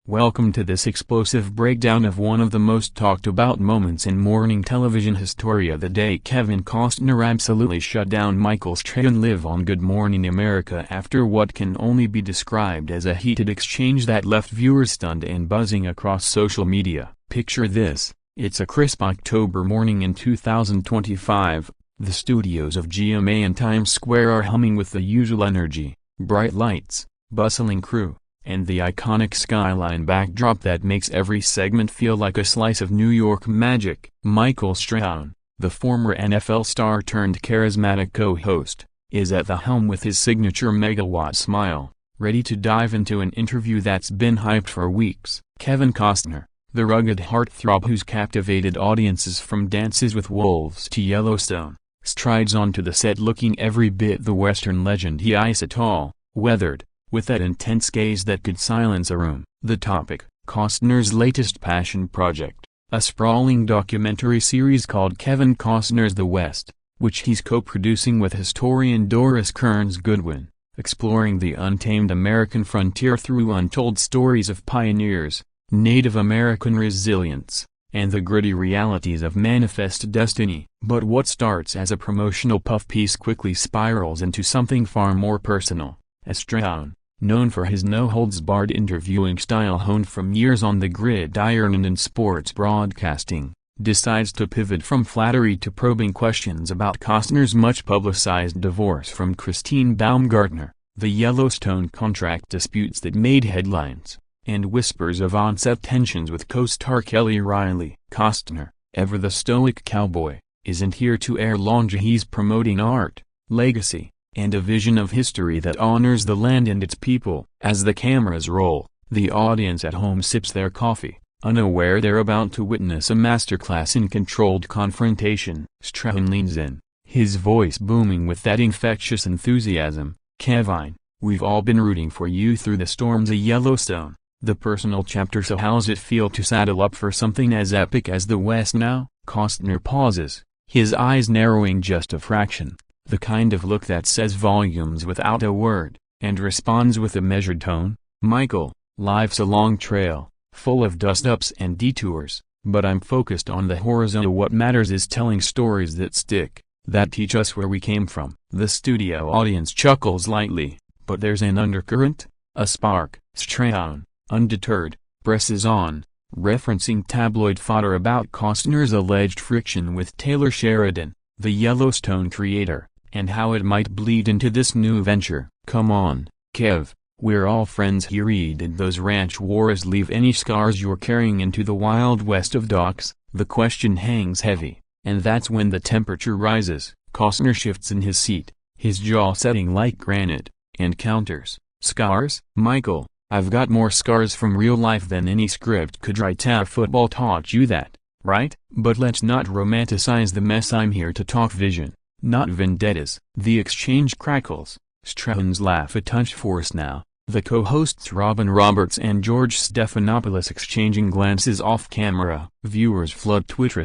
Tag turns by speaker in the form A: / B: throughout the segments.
A: Welcome to this explosive breakdown of one of the most talked about moments in morning television history, the day Kevin Costner absolutely shut down Michael Strahan live on Good Morning America after what can only be described as a heated exchange that left viewers stunned and buzzing across social media. Picture this, it's a crisp October morning in 2025, the studios of GMA in Times Square are humming with the usual energy, bright lights, bustling crew, and the iconic skyline backdrop that makes every segment feel like a slice of New York magic. Michael Strahan, the former NFL star turned charismatic co-host, is at the helm with his signature megawatt smile, ready to dive into an interview that's been hyped for weeks. Kevin Costner, the rugged heartthrob who's captivated audiences from Dances with Wolves to Yellowstone, strides onto the set looking every bit the Western legend he is, tall, weathered, with that intense gaze that could silence a room. The topic, Costner's latest passion project, a sprawling documentary series called Kevin Costner's The West, which he's co-producing with historian Doris Kearns Goodwin, exploring the untamed American frontier through untold stories of pioneers, Native American resilience, and the gritty realities of manifest destiny. But what starts as a promotional puff piece quickly spirals into something far more personal. As Strahan, known for his no-holds-barred interviewing style honed from years on the gridiron and in sports broadcasting, decides to pivot from flattery to probing questions about Costner's much-publicized divorce from Christine Baumgartner, the Yellowstone contract disputes that made headlines, and whispers of on-set tensions with co-star Kelly Riley. Costner, ever the stoic cowboy, isn't here to air laundry. He's promoting art, legacy, and a vision of history that honors the land and its people. As the cameras roll, the audience at home sips their coffee, unaware they're about to witness a masterclass in controlled confrontation. Strahan leans in, his voice booming with that infectious enthusiasm. "Kevin, we've all been rooting for you through the storms of Yellowstone, the personal chapter, so how's it feel to saddle up for something as epic as The West now?" Costner pauses, his eyes narrowing just a fraction, the kind of look that says volumes without a word, and responds with a measured tone. "Michael, life's a long trail, full of dust-ups and detours, but I'm focused on the horizon. What matters is telling stories that stick, that teach us where we came from." The studio audience chuckles lightly, but there's an undercurrent, a spark. Strahan, undeterred, presses on, referencing tabloid fodder about Costner's alleged friction with Taylor Sheridan, the Yellowstone creator, and how it might bleed into this new venture. "Come on, Kev, we're all friends here. Did those ranch wars leave any scars you're carrying into the wild west of docs?" The question hangs heavy, and that's when the temperature rises. Costner shifts in his seat, his jaw setting like granite, and counters. "Scars? Michael, I've got more scars from real life than any script could write. Football taught you that, right? But let's not romanticize the mess. I'm here to talk vision, not vendettas." The exchange crackles, Strahan's laugh a touch forced now, the co-hosts Robin Roberts and George Stephanopoulos exchanging glances off-camera. Viewers flood Twitter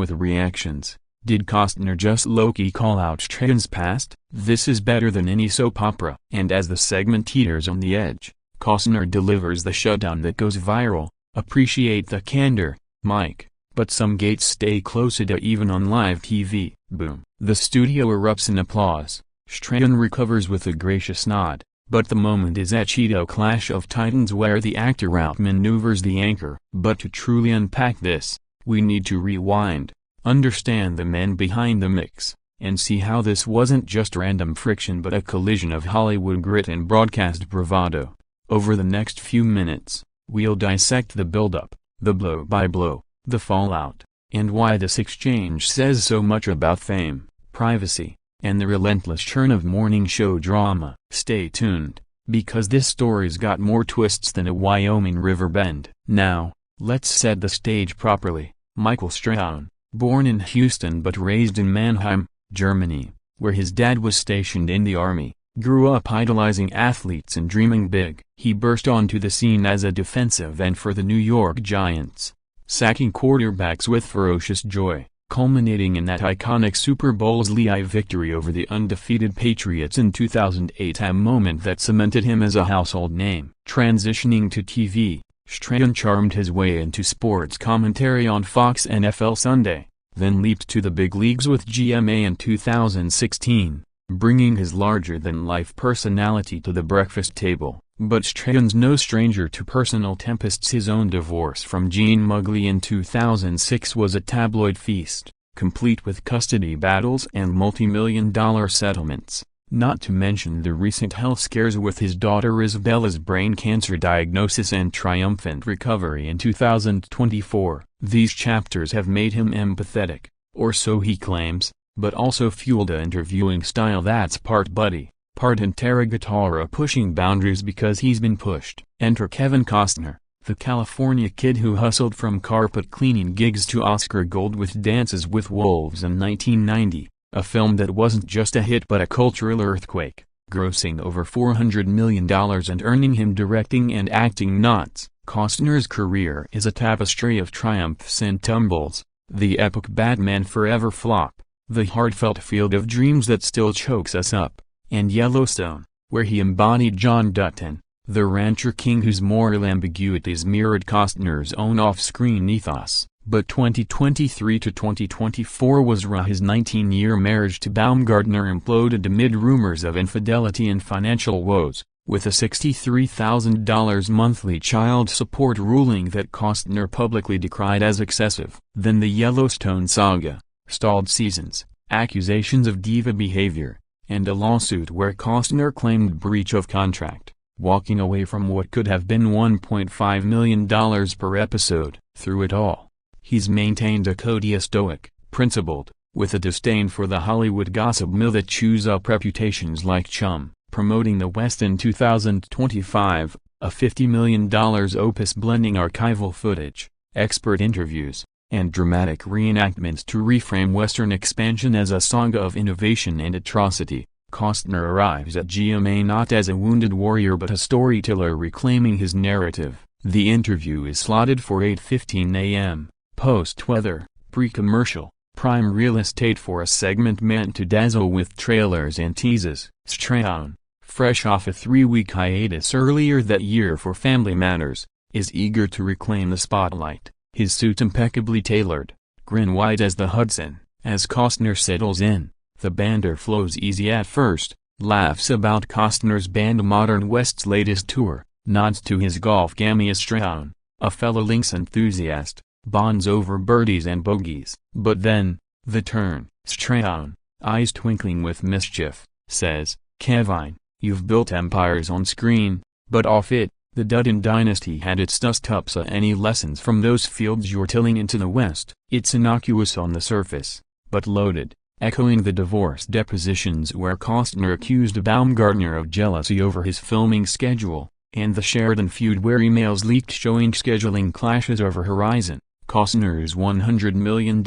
A: with reactions. Did Costner just low-key call out Strahan's past? This is better than any soap opera. And as the segment teeters on the edge, Costner delivers the shutdown that goes viral. "Appreciate the candor, Mike, but some gates stay closed even on live TV." Boom. The studio erupts in applause. Strahan recovers with a gracious nod, but the moment is a Cheeto clash of titans where the actor outmaneuvers the anchor. But to truly unpack this, we need to rewind, understand the men behind the mix, and see how this wasn't just random friction but a collision of Hollywood grit and broadcast bravado. Over the next few minutes, we'll dissect the build-up, the blow-by-blow, the fallout, and why this exchange says so much about fame, privacy, and the relentless churn of morning show drama. Stay tuned, because this story's got more twists than a Wyoming river bend. Now, let's set the stage properly. Michael Strahan, born in Houston but raised in Mannheim, Germany, where his dad was stationed in the army, grew up idolizing athletes and dreaming big. He burst onto the scene as a defensive end for the New York Giants, sacking quarterbacks with ferocious joy, culminating in that iconic Super Bowl's Lehigh victory over the undefeated Patriots in 2008, a moment that cemented him as a household name. Transitioning to TV, Strahan charmed his way into sports commentary on Fox NFL Sunday, then leaped to the big leagues with GMA in 2016, bringing his larger-than-life personality to the breakfast table. But Strahan's no stranger to personal tempests. His own divorce from Jean Mugley in 2006 was a tabloid feast, complete with custody battles and multi-million-dollar settlements, not to mention the recent health scares with his daughter Isabella's brain cancer diagnosis and triumphant recovery in 2024. These chapters have made him empathetic, or so he claims, but also fueled a interviewing style that's part buddy, part interrogatora, pushing boundaries because he's been pushed. Enter Kevin Costner, the California kid who hustled from carpet cleaning gigs to Oscar gold with Dances with Wolves in 1990, a film that wasn't just a hit but a cultural earthquake, grossing over $400 million and earning him directing and acting nods. Costner's career is a tapestry of triumphs and tumbles, the epic Batman Forever flop, the heartfelt Field of Dreams that still chokes us up, and Yellowstone, where he embodied John Dutton, the rancher king whose moral ambiguities mirrored Costner's own off-screen ethos. But 2023 to 2024 was his 19-year marriage to Baumgartner imploded amid rumors of infidelity and financial woes, with a $63,000 monthly child support ruling that Costner publicly decried as excessive. Then the Yellowstone saga, stalled seasons, accusations of diva behavior, and a lawsuit where Costner claimed breach of contract, walking away from what could have been $1.5 million per episode. Through it all, he's maintained a courteous, stoic, principled, with a disdain for the Hollywood gossip mill that chews up reputations like Chum, promoting the West in 2025, a $50 million opus blending archival footage, expert interviews, and dramatic reenactments to reframe Western expansion as a saga of innovation and atrocity. Costner arrives at GMA not as a wounded warrior but a storyteller reclaiming his narrative. The interview is slotted for 8:15 a.m., post-weather, pre-commercial, prime real estate for a segment meant to dazzle with trailers and teases. Strahan, fresh off a 3-week hiatus earlier that year for Family Matters, is eager to reclaim the spotlight. His suit impeccably tailored, grin wide as the Hudson. As Costner settles in, the banter flows easy at first, laughs about Costner's band Modern West's latest tour, nods to his golf gammy as Strahan, a fellow links enthusiast, bonds over birdies and bogeys. But then, the turn. Strahan, eyes twinkling with mischief, says, "Kevin, you've built empires on screen, but off it, the Dutton dynasty had its dust-ups. Any lessons from those fields you're tilling into the West?" It's innocuous on the surface, but loaded, echoing the divorce depositions where Costner accused Baumgartner of jealousy over his filming schedule, and the Sheridan feud where emails leaked showing scheduling clashes over horizon. Costner's $100 million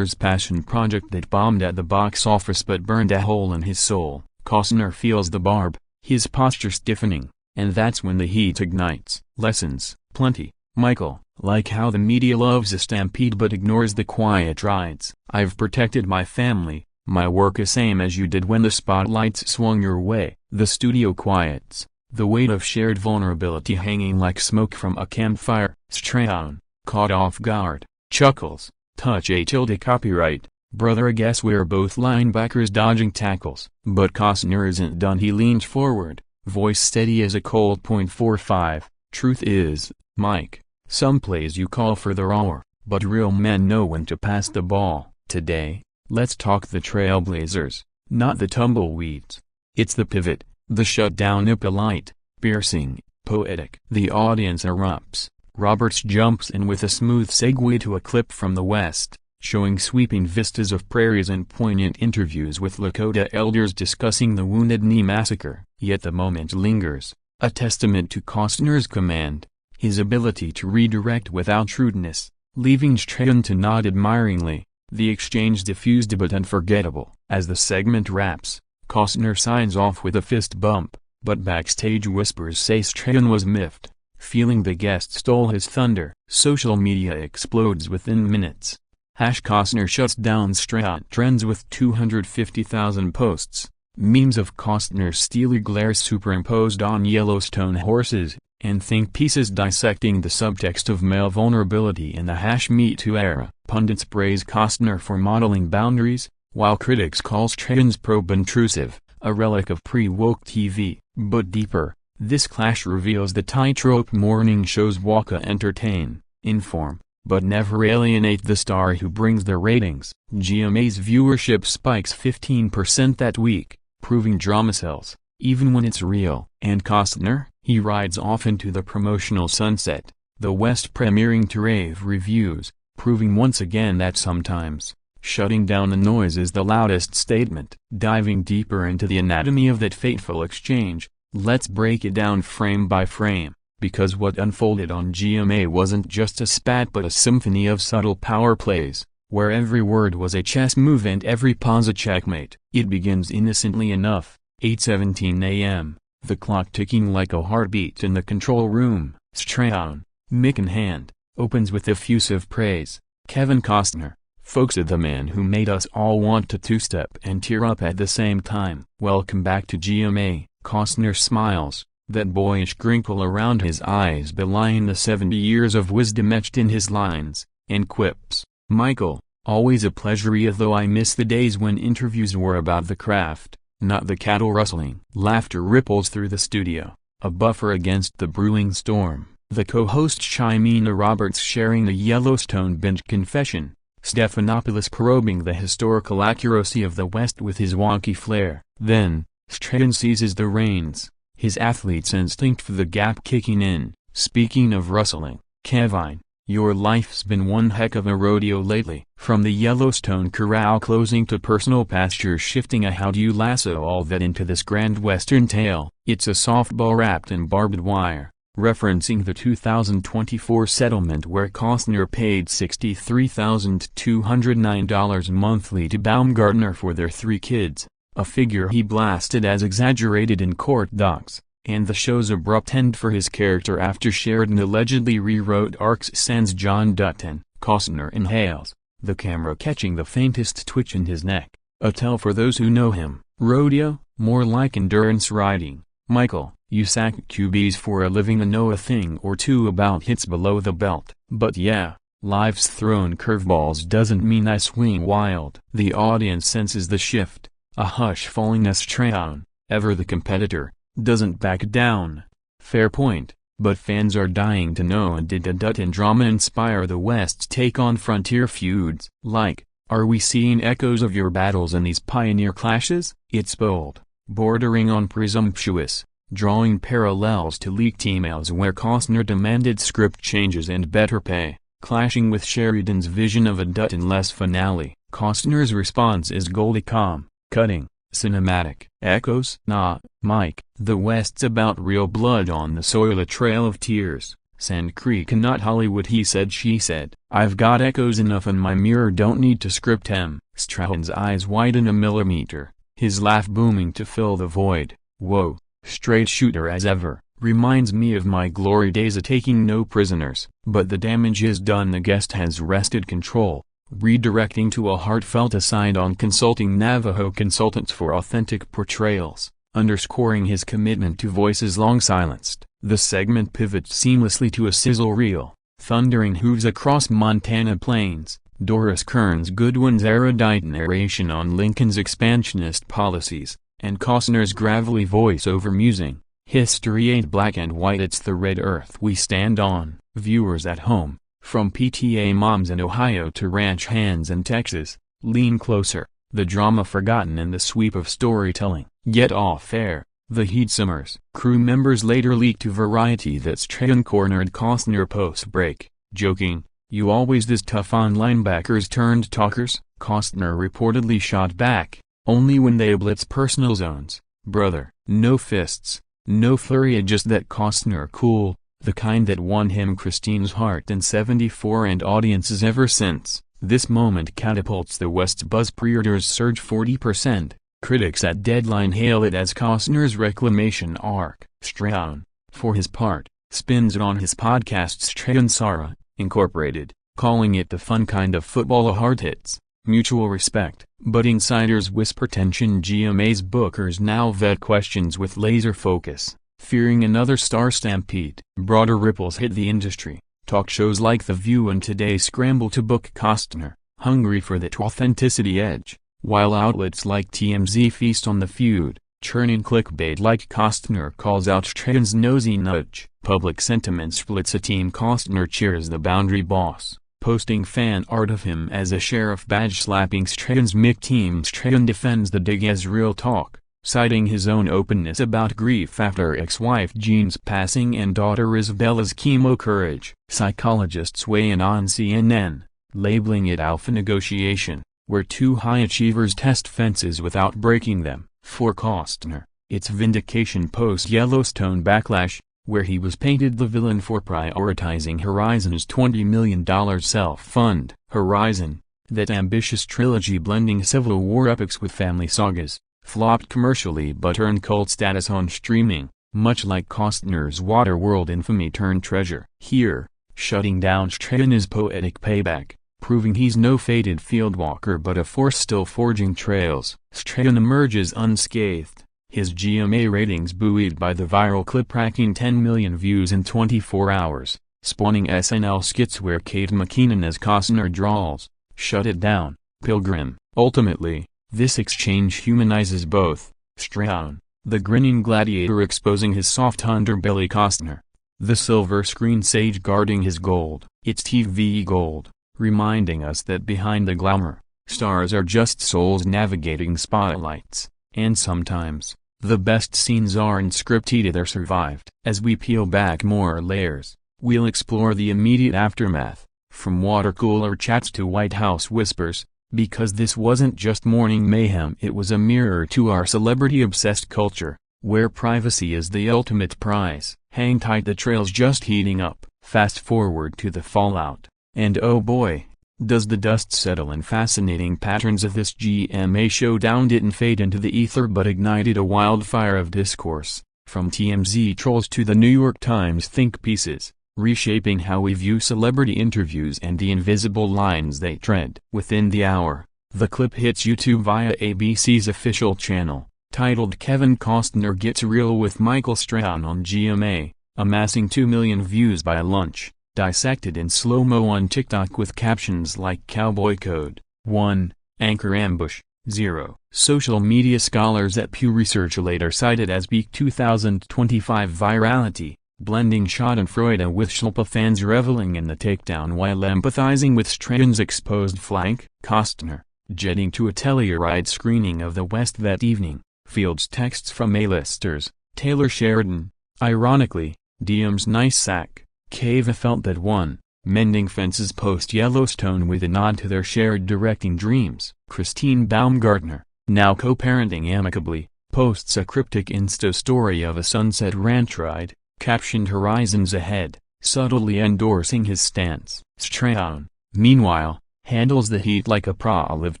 A: passion project that bombed at the box office but burned a hole in his soul. Costner feels the barb, his posture stiffening, and that's when the heat ignites. Lessons, plenty, Michael, like how the media loves a stampede but ignores the quiet rides. I've protected my family, my work is same as you did when the spotlights swung your way. The studio quiets, the weight of shared vulnerability hanging like smoke from a campfire. Strahan, caught off guard, chuckles, touch a tilde copyright, brother I guess we're both linebackers dodging tackles. But Costner isn't done. He leans forward, voice steady as a Colt .45, truth is, Mike, some plays you call for the roar, but real men know when to pass the ball. Today, let's talk the Trailblazers, not the tumbleweeds. It's the pivot, the shutdown, impolite, piercing, poetic. The audience erupts. Roberts jumps in with a smooth segue to a clip from the West, showing sweeping vistas of prairies and poignant interviews with Lakota elders discussing the Wounded Knee Massacre. Yet the moment lingers, a testament to Costner's command, his ability to redirect without rudeness, leaving Strahan to nod admiringly. The exchange diffused but unforgettable. As the segment wraps, Costner signs off with a fist bump, but backstage whispers say Strahan was miffed, feeling the guest stole his thunder. Social media explodes within minutes. #Costner shuts down Strahan trends with 250,000 posts. Memes of Costner's steely glare superimposed on Yellowstone horses, and think pieces dissecting the subtext of male vulnerability in the #MeToo era. Pundits praise Costner for modeling boundaries, while critics call Strahan's probe intrusive, a relic of pre-woke TV. But deeper, this clash reveals the tightrope morning shows walk: entertain, inform, but never alienate the star who brings the ratings. GMA's viewership spikes 15% that week, proving drama sells, even when it's real. And Costner, he rides off into the promotional sunset, the West premiering to rave reviews, proving once again that sometimes, shutting down the noise is the loudest statement. Diving deeper into the anatomy of that fateful exchange, let's break it down frame by frame, because what unfolded on GMA wasn't just a spat but a symphony of subtle power plays, where every word was a chess move and every pause a checkmate. It begins innocently enough, 8:17 a.m., the clock ticking like a heartbeat in the control room. Strahan, mic in hand, opens with effusive praise. Kevin Costner, "Folks, the man who made us all want to two-step and tear up at the same time." "Welcome back to GMA." Costner smiles, that boyish crinkle around his eyes belying the 70 years of wisdom etched in his lines, and quips, "Michael, always a pleasure, though I miss the days when interviews were about the craft, not the cattle rustling." Laughter ripples through the studio, a buffer against the brewing storm. The co-hosts chime in, Roberts sharing the Yellowstone binge confession, Stephanopoulos probing the historical accuracy of the West with his wonky flair. Then, Strahan seizes the reins, his athlete's instinct for the gap kicking in. "Speaking of rustling, Kevin, your life's been one heck of a rodeo lately." From the Yellowstone corral closing to personal pastures shifting, how do you lasso all that into this grand Western tale? It's a softball wrapped in barbed wire, referencing the 2024 settlement where Costner paid $63,209 monthly to Baumgartner for their 3 kids, a figure he blasted as exaggerated in court docs, and the show's abrupt end for his character after Sheridan allegedly rewrote arcs sans John Dutton. Costner inhales, the camera catching the faintest twitch in his neck, a tell for those who know him. "Rodeo? More like endurance riding. Michael, you sack QBs for a living and know a thing or two about hits below the belt. But yeah, life's thrown curveballs doesn't mean I swing wild." The audience senses the shift, a hush falling as Strahan, ever the competitor, doesn't back down. Fair point, but fans are dying to know, and did the Dutton drama inspire the West's take on frontier feuds? Like, are we seeing echoes of your battles in these pioneer clashes? It's bold, bordering on presumptuous, drawing parallels to leaked emails where Costner demanded script changes and better pay, clashing with Sheridan's vision of a Dutton-less finale. Costner's response is goldie calm, cutting, cinematic. "Echoes? Nah, Mike, the West's about real blood on the soil, a trail of tears, Sand Creek and not Hollywood," he said. She said, "I've got echoes enough in my mirror, don't need to script him." Strahan's eyes widen a millimeter, his laugh booming to fill the void. "Whoa, straight shooter as ever. Reminds me of my glory days of taking no prisoners." But the damage is done. The guest has wrested control, redirecting to a heartfelt aside on consulting Navajo consultants for authentic portrayals, underscoring his commitment to voices long silenced. The segment pivots seamlessly to a sizzle reel, thundering hooves across Montana plains, Doris Kearns Goodwin's erudite narration on Lincoln's expansionist policies, and Costner's gravelly voice-over musing, "History ain't black and white, it's the red earth we stand on." Viewers at home, from PTA moms in Ohio to ranch hands in Texas, lean closer, the drama forgotten in the sweep of storytelling. Yet off-air, the heat simmers. Crew members later leaked to Variety that Strahan cornered Costner post-break, joking, "You always this tough on linebackers turned talkers." Costner reportedly shot back, "Only when they blitz personal zones, brother." No fists, no flurry, just that Costner cool, the kind that won him Christine's heart in '74 and audiences ever since. This moment catapults the West's buzz. Pre-orders surge 40%. Critics at Deadline hail it as Costner's reclamation arc. Strahan, for his part, spins it on his podcast Strahan Sara, Incorporated, calling it the fun kind of football a heart hits, mutual respect. But insiders whisper tension. GMA's bookers now vet questions with laser focus, fearing another star stampede. Broader ripples hit the industry. Talk shows like The View and Today scramble to book Costner, hungry for that authenticity edge, while outlets like TMZ feast on the feud, churning clickbait like Costner calls out Strahan's nosy nudge. Public sentiment splits. A Team Costner cheers the boundary boss, posting fan art of him as a sheriff badge slapping Strahan's Mick. Team Strahan defends the dig as real talk, citing his own openness about grief after ex-wife Jean's passing and daughter Isabella's chemo. Courage. Psychologists weigh in on CNN, labeling it alpha negotiation, where two high achievers test fences without breaking them. For Costner, it's vindication post-Yellowstone backlash, where he was painted the villain for prioritizing Horizon's $20 million self-fund. Horizon, that ambitious trilogy blending Civil War epics with family sagas, flopped commercially but earned cult status on streaming, much like Costner's Waterworld infamy turned treasure. Here, shutting down Strahan is poetic payback, proving he's no fated field walker but a force still forging trails. Strahan emerges unscathed, his GMA ratings buoyed by the viral clip racking 10 million views in 24 hours, spawning SNL skits where Kate McKinnon as Costner drawls, "Shut it down, Pilgrim." Ultimately, this exchange humanizes both Strahan, the grinning gladiator exposing his soft underbelly, Costner, the silver screen sage guarding his gold. It's TV gold, reminding us that behind the glamour, stars are just souls navigating spotlights, and sometimes, the best scenes aren't scripted, they're survived. As we peel back more layers, we'll explore the immediate aftermath, from water cooler chats to White House whispers, because this wasn't just morning mayhem, it was a mirror to our celebrity-obsessed culture, where privacy is the ultimate prize. Hang tight, the trail's just heating up. Fast forward to the fallout, and oh boy, does the dust settle. In fascinating patterns of this GMA showdown didn't fade into the ether but ignited a wildfire of discourse, from TMZ trolls to the New York Times think pieces, reshaping how we view celebrity interviews and the invisible lines they tread. Within the hour, the clip hits YouTube via ABC's official channel, titled "Kevin Costner Gets Real with Michael Strahan on GMA," amassing 2 million views by lunch, dissected in slow-mo on TikTok with captions like "Cowboy Code 1, Anchor Ambush 0. Social media scholars at Pew Research later cited as peak 2025 virality, blending schadenfreude with Shilpa fans reveling in the takedown while empathizing with Strahan's exposed flank. Costner, jetting to a Telluride screening of The West that evening, fields texts from A-listers, Taylor Sheridan, ironically, DM's nice sack. Kava felt that one, mending fences post-Yellowstone with a nod to their shared directing dreams. Christine Baumgartner, now co-parenting amicably, posts a cryptic Insta story of a Sunset Ranch ride, captioned "Horizons ahead," subtly endorsing his stance. Strahan, meanwhile, handles the heat like a pro, live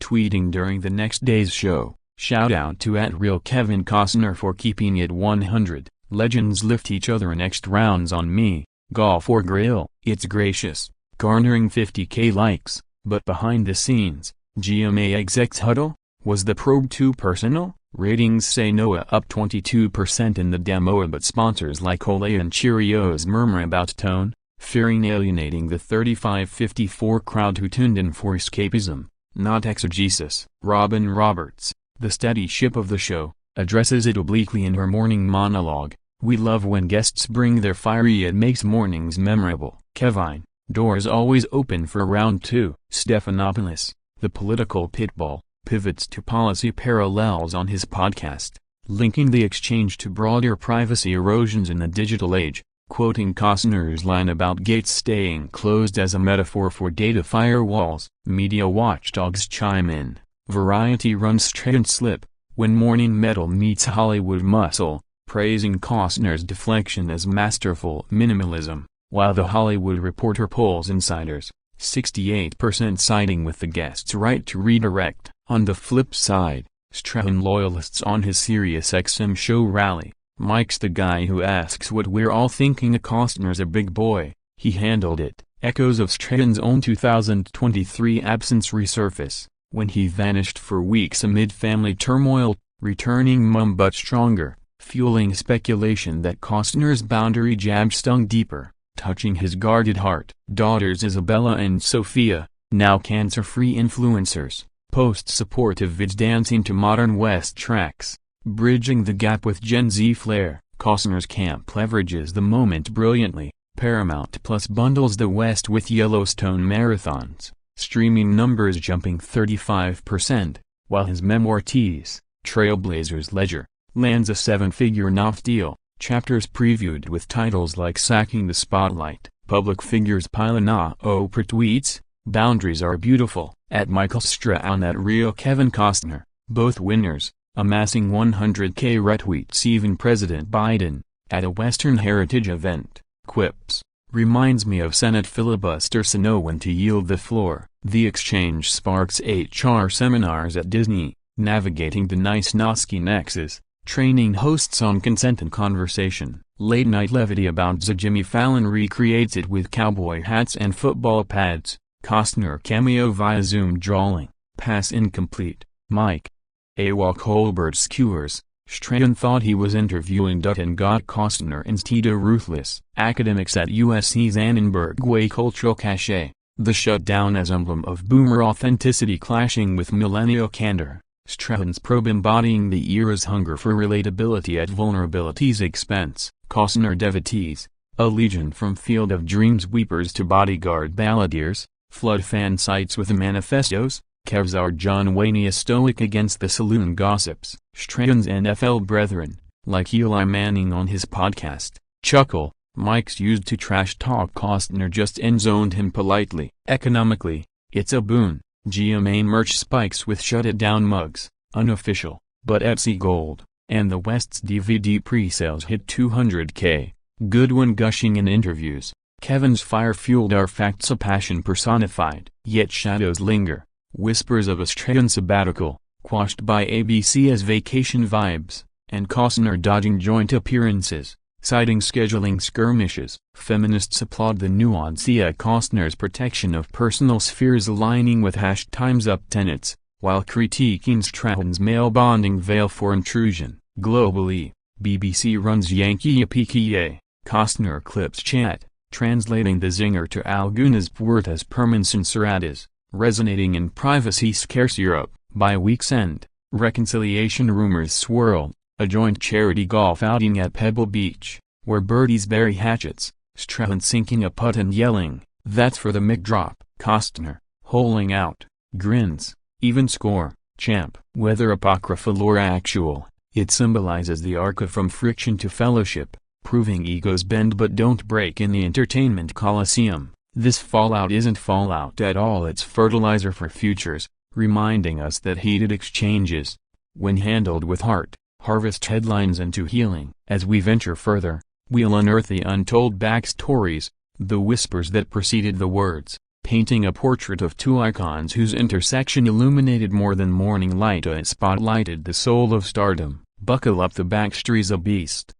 A: tweeting during the next day's show, "Shout out to @real Kevin Costner for keeping it 100, legends lift each other next rounds on me, golf or grill." It's gracious, garnering 50K likes, but behind the scenes, GMA execs huddle, was the probe too personal? Ratings say Noah up 22% in the demo, but sponsors like Olay and Cheerios murmur about tone, fearing alienating the 35-54 crowd who tuned in for escapism, not exegesis. Robin Roberts, the steady ship of the show, addresses it obliquely in her morning monologue. "We love when guests bring their fire, it makes mornings memorable." Kevin, doors always open for round 2. Stephanopoulos, the political pitbull, pivots to policy parallels on his podcast, linking the exchange to broader privacy erosions in the digital age, quoting Costner's line about gates staying closed as a metaphor for data firewalls. Media watchdogs chime in. Variety runs Strahan slip, "When morning metal meets Hollywood muscle," praising Costner's deflection as masterful minimalism, while The Hollywood Reporter polls insiders, 68% siding with the guest's right to redirect. On the flip side, Strahan loyalists on his SiriusXM show rally. "Mike's the guy who asks what we're all thinking. Costner's a big boy, he handled it. Echoes of Strahan's own 2023 absence resurface, when he vanished for weeks amid family turmoil, returning mum but stronger, fueling speculation that Costner's boundary jab stung deeper, touching his guarded heart. Daughters Isabella and Sophia, now cancer-free influencers, post supportive vids dancing to modern West tracks, bridging the gap with Gen Z flair. Costner's camp leverages the moment brilliantly. Paramount Plus bundles the West with Yellowstone marathons, streaming numbers jumping 35%, while his memoir tease, Trailblazers Ledger, lands a seven-figure NOF deal. Chapters previewed with titles like Sacking the Spotlight, Public Figures Piling On. Oprah tweets, "Boundaries are beautiful," at Michael Strahan at Real Kevin Costner, both winners, amassing 100K retweets. Even President Biden, at a Western Heritage event, quips, "Reminds me of Senate filibuster, so know when to yield the floor." The exchange sparks HR seminars at Disney, navigating the Nice-Nosky nexus, training hosts on consent and conversation. Late-night levity about Jimmy Fallon recreates it with cowboy hats and football pads. Costner cameo via Zoom drawling, pass incomplete, Mike. AWOL Colbert skewers, Strahan thought he was interviewing Dutt and got Costner instead. Ruthless. Academics at USC's Annenberg weigh cultural cachet, the shutdown as emblem of boomer authenticity clashing with millennial candor. Strahan's probe embodying the era's hunger for relatability at vulnerability's expense. Costner devotees, a legion from Field of Dreams weepers to bodyguard balladeers, flood fan sites with manifestos. Kev's our John Wayne stoic against the saloon gossips. Strahan's NFL brethren, like Eli Manning on his podcast, chuckle. Mike's used to trash talk Costner just end-zoned him politely. Economically, it's a boon. GMA merch spikes with Shutdown mugs, unofficial, but Etsy gold, and the West's DVD pre-sales hit 200K. Goodwin gushing in interviews. Kevin's fire-fueled are facts, a passion personified. Yet shadows linger. Whispers of a Strahan sabbatical, quashed by ABC as vacation vibes, and Costner dodging joint appearances, citing scheduling skirmishes. Feminists applaud the nuance at Costner's protection of personal spheres aligning with #TimesUp tenets, while critiquing Strahan's male bonding veil for intrusion. Globally, BBC runs Yankee Yippee Costner clips chat, translating the zinger to Algunas Puertas Permancensuradas, resonating in privacy-scarce Europe. By week's end, reconciliation rumors swirled, a joint charity golf outing at Pebble Beach, where birdies bury hatchets, Strahan sinking a putt and yelling, "That's for the mic drop." Costner, holing out, grins, "Even score, champ." Whether apocryphal or actual, it symbolizes the arc from friction to fellowship, proving egos bend but don't break in the entertainment coliseum. This fallout isn't fallout at all, it's fertilizer for futures, reminding us that heated exchanges, when handled with heart, harvest headlines into healing. As we venture further, we'll unearth the untold backstories, the whispers that preceded the words, painting a portrait of two icons whose intersection illuminated more than morning light. It spotlighted the soul of stardom. Buckle up, the backstory's a beast.